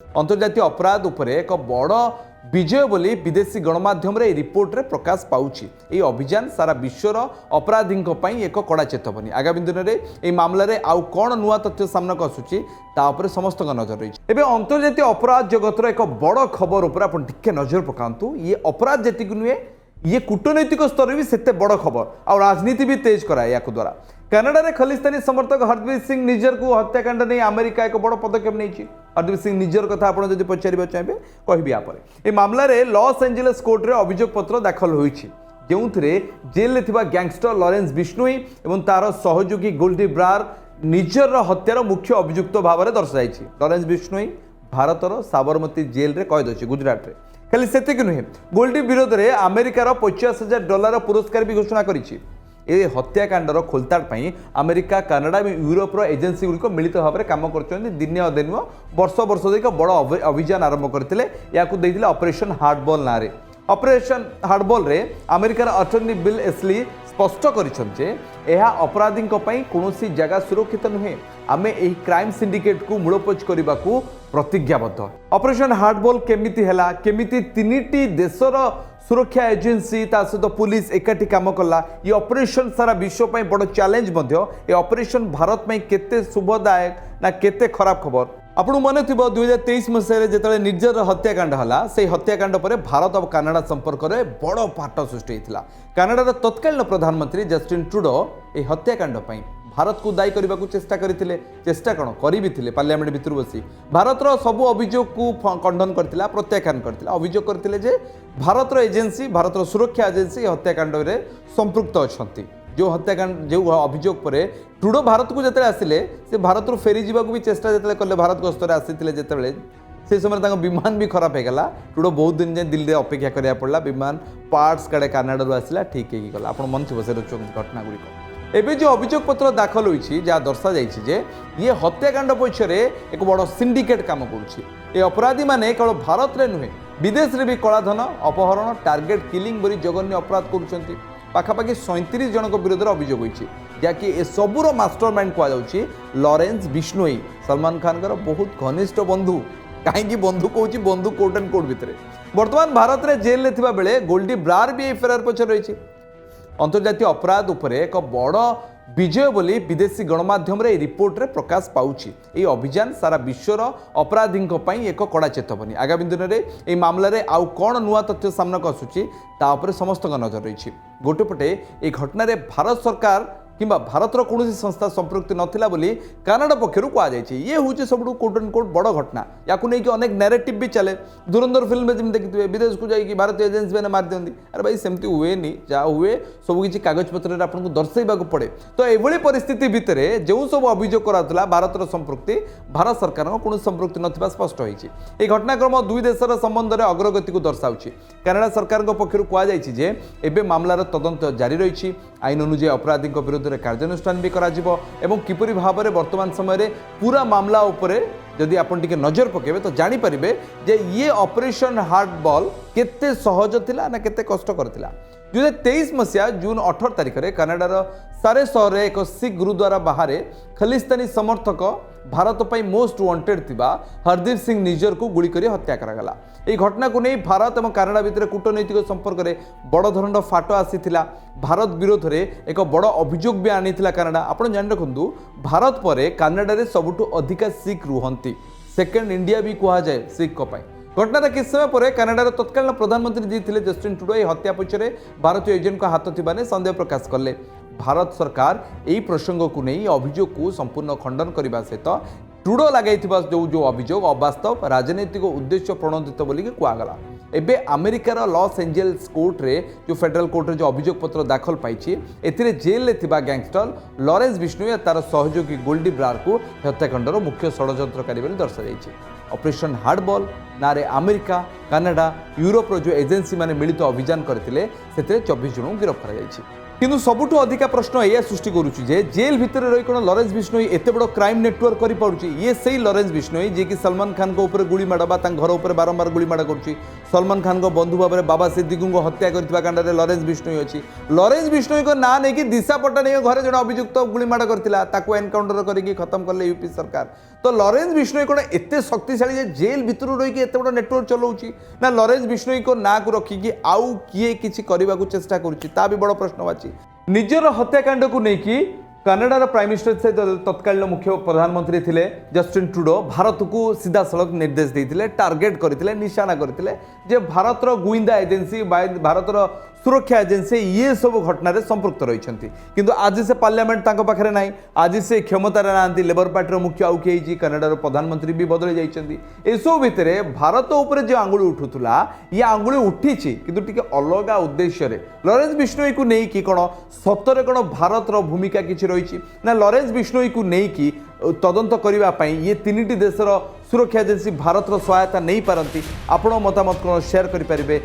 अंतर्जातीय अपराध उपरे एक बड़ विजय बोली विदेशी गणमाध्यम रिपोर्ट रे प्रकाश पाउछि। यह अभियान सारा विश्वर अपराधी एक कड़ा चेतावनी। आगामी दिन में यह मामलें आउ कौन नुआ तथ्य सामना आसूची तापर समस्त नजर रही। एवं अंतर्जातीय अपराध जगतर एक बड़ खबर उपर आप टिके नजर पकातु। ये अपराध जी नुहे ये कूटनैतिक स्तर भी सेते बड़ खबर आ राजनीति भी तेज कराए या द्वारा। कनाडा रे खलिस्तानी समर्थक हरदीप सिंह निज्जर को हत्याकांड नहीं अमेरिका एक बड़ पदक्षेप नहीं। हरदीप सिंह निज्जर कथा आप पचार चाहिए कहबी यापर ए मामलें लॉस एंजेलिस कोर्ट रे अभियोग पत्र दाखल होईछि जो जेल में थिबा गैंगस्टर लॉरेंस बिश्नोई और तार सहयोगी गोल्डी ब्रार निज्जर हत्यार मुख्य अभियुक्त भाव में दर्शाई। लॉरेंस बिश्नोई भारतर साबरमती जेल रे कैद अच्छी गुजरात रे। खाली सेतिक नुहे गोल्डी विरोध में अमेरिकार $50,000 पुरस्कार भी घोषणा करिछि। ए हत्याकांडर खोलताड़ अमेरिका कानाडा और यूरोपर एजेन्सी गुड़िक मिलित भाव में काम कर दिने अदे नुह वर्ष वर्ष एक बड़ अभियान आरंभ करते ऑपरेशन हार्डबॉल ना रे। ऑपरेशन हार्डबॉल रे अमेरिकार अटर्नी बिल एस्ली स्पष्ट कर अपराधी कौन जगह सुरक्षित नुहे। आमे एही क्राइम सिंडिकेट को मूलपोच करने को प्रतिज्ञाबद्ध। ऑपरेशन हार्डबॉल केमिति हैला केमिति तीनिटी देशर सुरक्षा एजेन्सी ता सहित पुलिस एकाठी काम कला। ये ऑपरेशन सारा विश्व पर बड़ चैलेंज ये ऑपरेशन भारत में केते शुभदायक ना केते खराब खबर। आपको मन थी 2023 मसीह जो निर्जर हत्याकांड है से हत्याकांड पर भारत और कनाडा संपर्क में बड़ फाट सृष्टि होता। कनाडार तत्कालीन प्रधानमंत्री जस्टिन ट्रुडो ये हत्याकांड पर भारत को दायी करने को चेष्टा करते चेष्टा कौन करी पार्लियामेंट भितर बसी भारतर सबू अभियोग को खंडन करता प्रत्याख्यान करता। अभियोग करते भारतर एजेन्सी भारतर सुरक्षा एजेन्सी हत्याकांड में संपृक्त अच्छा। जो हत्याकांड जो अभियोग पर ट्रुडो भारत को जिते आसिले से भारत फेरी जावाक भी चेष्टा जिते कले भारत गस्तर आसी जिते से समय विमान भी खराब होगा। ट्रुडो बहुत दिन जाए दिल्ली अपेक्षा करा पड़ा विमान पार्ट्स काड़े कानाडा आसला ठीक होगा। आप मन थी से घटना गुड़िक एवं जो अभियोग पत्र दाखल होती जहाँ दर्शा जाए ये हत्याकांड पक्षरे एक बड़ सिंडिकेट काम कर अपराधी मैंने केवल भारत में नुहे विदेश में भी कलाधन अपहरण टार्गेट किलिंग बड़ी जघन्य अपराध कर पाखापाखि 37 जन विरोध में अभियोग होती जहाँकि ए सबूर मास्टरमाइंड कहुच्छी लॉरेंस बिश्नोई सलमान खान का बहुत घनिष्ठ बंधु। कहीं बंधु कहूँ बंधु कोर्ट एंड कोर्ट भितर बर्तमान भारत में जेल में थिबा बेले गोल्डी ब्रार भी फेरार पछे रही। अंतर्जातीय अपराध उपरे एक बड़ विजय बोली विदेशी गणमाध्यम रिपोर्ट रे प्रकाश पाउछि। यह अभियान सारा विश्वर अपराधी एक कड़ा चेतावनी। आगामी दिन में यह मामलें आउ कौन नुआ तथ्य सामना आसूची तापर समस्त नजर रही। गोटेपटे ये घटना भारत सरकार किंबा भारतर कौन संस्था संपृक्ति नथिला बोली कनाडा पक्षर कहुई। ये हूँ सब कोर्ट एंड कोर्ट बड़ घटना। या अनेक नैरेटिव भी चले धुरंधर फिल्म में देखिए विदेश को जाकि भारतीय एजेन्सी मैंने मार दिखती। अरे भाई सेमती हुए जहाँ हुए सबकि कागज पत्र आपको दर्शाइबा पड़े। तो यह परिस्थिति भितर जो सब अभियोग कराला भारतर संपृक्ति भारत सरकार कौन संपृक्ति ना स्पष्ट होती। ये घटनाक्रम दुई देशर संबंध में अग्रगति को दर्शाऊँ। कनाडा सरकार पक्षर कहुई मामलार तदंत जारी रही। आईन अनुଯାयी अपराधी विरोध कार्यानुष्ठान भी करा एवं किपरि भाव में वर्तमान समय पूरा मामला उपरे जदि आपन टिके नजर पकेबे तो जानी परिबे जे ये ऑपरेशन हार्डबॉल केते सहज थिला ना केते कष्टकर थिला। 2023 मसीहा जून 18 तारिख में कनाडार सारे शहर एक सिख गुरुद्वारा बाहर खलिस्तानी समर्थक भारत पर मोस्ट वांटेड थिबा हरदीप सिंह निज्जर को गुली करी हत्या करागला। यह घटना को नहीं भारत और कनाडा भितर कूटनैतिक संपर्क में बड़ धरण फाट आसीथिला। भारत विरोध में एक बड़ अभियोग भी आनीथिला कनाडा। आपण जान रखु भारत पर कनाडा रे सबुठु अधिका सिख रुहंती सेकेंड इंडिया भी कहा जाए सिख पाई। घटनार किस समय पर कनाडार तत्कालीन प्रधानमंत्री जी थे जस्टिन ट्रुडो यह हत्या पछरे भारतीय एजेंट का हाथ थिबा ने संदेह प्रकाश कले। भारत सरकार यही प्रसंग को नहीं अभियोग को संपूर्ण खंडन करने सहित ट्रुडो लगे जो अभियोग अवास्तव राजनैतिक उद्देश्य प्रणोदित बोली कहगला। एबे अमेरिकार लॉस एंजेल्स कोर्ट रे जो फेडरल कोर्ट रे जो अभियोग पत्र दाखल पाई एथिरे जेल में थिबा गैंगस्टर लॉरेंस बिश्नोई तार सहयोगी गोल्डी ब्रार को हत्याकांडर मुख्य षड्यंत्रकारी बोली दर्शाई। ऑपरेशन हार्डबॉल ना रे अमेरिका कनाडा यूरोप जो एजेन्सी माने मिलित अभियान करते 24 जन गिरफ्त कर। किंतु सबुठु अधिका प्रश्न यह सृष्टि करुच्ची जे जेल भितर रही कौन लॉरेंस बिश्नोई एत बड़ क्राइम नेटवर्क कर पारुची। ये सही लॉरेंस बिश्नोई जी कि सलमान खान को ऊपर गुली माड़ घर उपर बारंबार गुली माड़ कर सलमान खान को बंधु भाव में बाबा सिद्दीकी को हत्या करथिबा कांडरे लॉरेंस बिश्नोई अच्छी। लॉरेंस बिश्नोई को ना नहीं कि दिशा पट्टनायक घर जन अभियुक्त गुली माड़ करथिला ताको एनकाउंटर करके खत्म कले यूपी सरकार। तो लॉरेंस बिश्नोई कौन एत शक्तिशाली जे जेल भितर रही एत बड़ा नेटवर्क चलाऊँगी ना लॉरेंस बिश्नोई को ना को रखिकी आउ किए किसी करने को चेष्टा करुच्ची भी बड़ प्रश्नवाची निजर हत्याकांड को लेकिन कनाडार प्राइम मिनिस्टर से तत्कालीन मुख्य प्रधानमंत्री थे जस्टिन ट्रुडो भारत को सीधा सड़क निर्देश देते टार्गेट करते निशाना करते जे भारतर गुइंदा एजेंसी भारतर सुरक्षा एजेंसी ये सब घटन संपृक्त रही किंतु आज से पार्लियामेंट पाखे ना आज से क्षमतार ना लेबर पार्टी मुख्य आउ किए कनाडार प्रधानमंत्री भी बदली जाइए एसबू भितर भारत उपर जो आंगुली उठूला ये आंगुली उठी किंतु टिके अलग उद्देश्य लॉरेंस बिश्नोई को लेकिन कौन सतरे कौन भारतर भूमिका किसी रही ना लॉरेंस बिश्नोई को लेकिन तदंत करने ये तीन देशर सुरक्षा एजेंसी भारतर सहायता नहीं पारती आपण मतामत कौन शेयर करेंगे